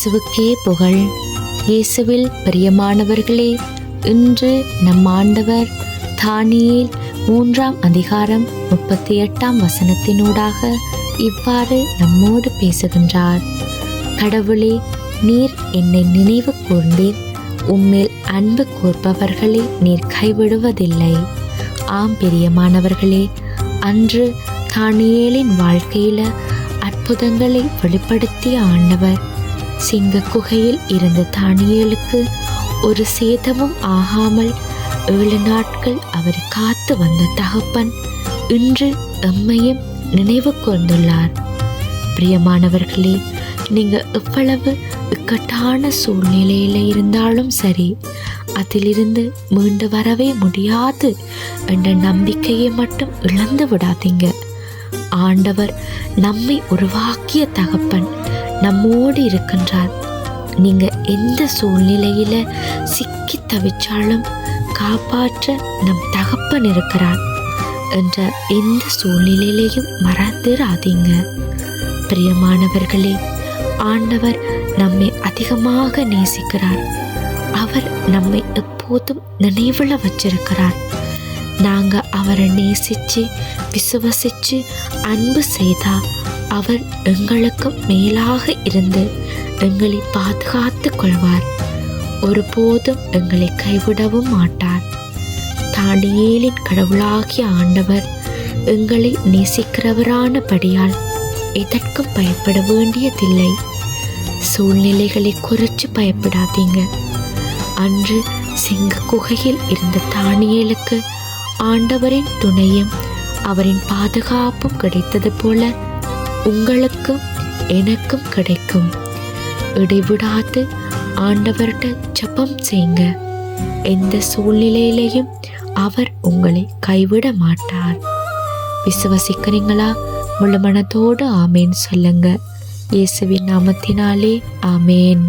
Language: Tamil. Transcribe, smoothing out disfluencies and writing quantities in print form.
இயேசுவுக்கே புகழ். இயேசுவில் பிரியமானவர்களே, இன்று நம் ஆண்டவர் தானியேல் 3ஆம் அதிகாரம் 38ஆம் வசனத்தினூடாக இவ்வாறு நம்மோடு பேசுகின்றார். கடவுளே, நீர் என்னை நினைவு கூர்ந்தீர். உம்மேல் அன்பு கூர்ப்பவர்களை நீர் கைவிடுவதில்லை. ஆம் பிரியமானவர்களே, அன்று தானியேலின் வாழ்க்கையில அற்புதங்களை வெளிப்படுத்திய ஆண்டவர் சிங்க குகையில் இருந்த தானியேலுக்கு ஒரு சேதமும் ஆகாமல் 7 நாட்கள் அவர் காத்து வந்த தகப்பன் இன்று எம்மையும் நினைவு கூர்ந்துள்ளார். பிரியமானவர்களே, நீங்க எவ்வளவு இக்கட்டான சூழ்நிலையில இருந்தாலும் சரி, அதிலிருந்து மீண்டு வரவே முடியாது என்ற நம்பிக்கையை மட்டும் இழந்து விடாதீங்க. ஆண்டவர் நம்மை உருவாக்கிய தகப்பன் நம்மோடு இருக்கின்றார். நீங்க எந்த சூழ்நிலையில சிக்கி தவிச்சாலும் காப்பாற்ற நம் தகப்பன் இருக்கிறார் என்ற எந்த சூழ்நிலையிலையும் மறந்துடாதீங்க. பிரியமானவர்களே, ஆண்டவர் நம்மை அதிகமாக நேசிக்கிறார். அவர் நம்மை எப்போதும் நினைவுல வச்சிருக்கிறார். நாங்க அவரை நேசிச்சு விசுவசிச்சு அன்பு செய்தா அவர் எங்களுக்கு மேலாக இருந்து எங்களை பாதுகாத்து கொள்வார். ஒருபோதும் எங்களை கைவிடவும் மாட்டார். தானியேலின் கடவுளாகிய ஆண்டவர் எங்களை நேசிக்கிறவரானபடியால் எதற்கும் பயப்பட வேண்டியதில்லை. சூழ்நிலைகளை குறித்து பயப்படாதீங்க. அன்று சிங்க குகையில் இருந்த தானியேலுக்கு ஆண்டவரின் துணையும் அவரின் பாதுகாப்பும் கிடைத்தது போல உங்களுக்கும் எனக்கும் கிடைக்கும். இடைவிடாது ஆண்டவர்கிட்ட ஜெபம் செய்யுங்க. எந்த சூழ்நிலையிலையும் அவர் உங்களை கைவிட மாட்டார். விசுவசிக்கிறீங்களா? முழு மனத்தோடு ஆமேன் சொல்லுங்க. இயேசுவின் நாமத்தினாலே ஆமேன்.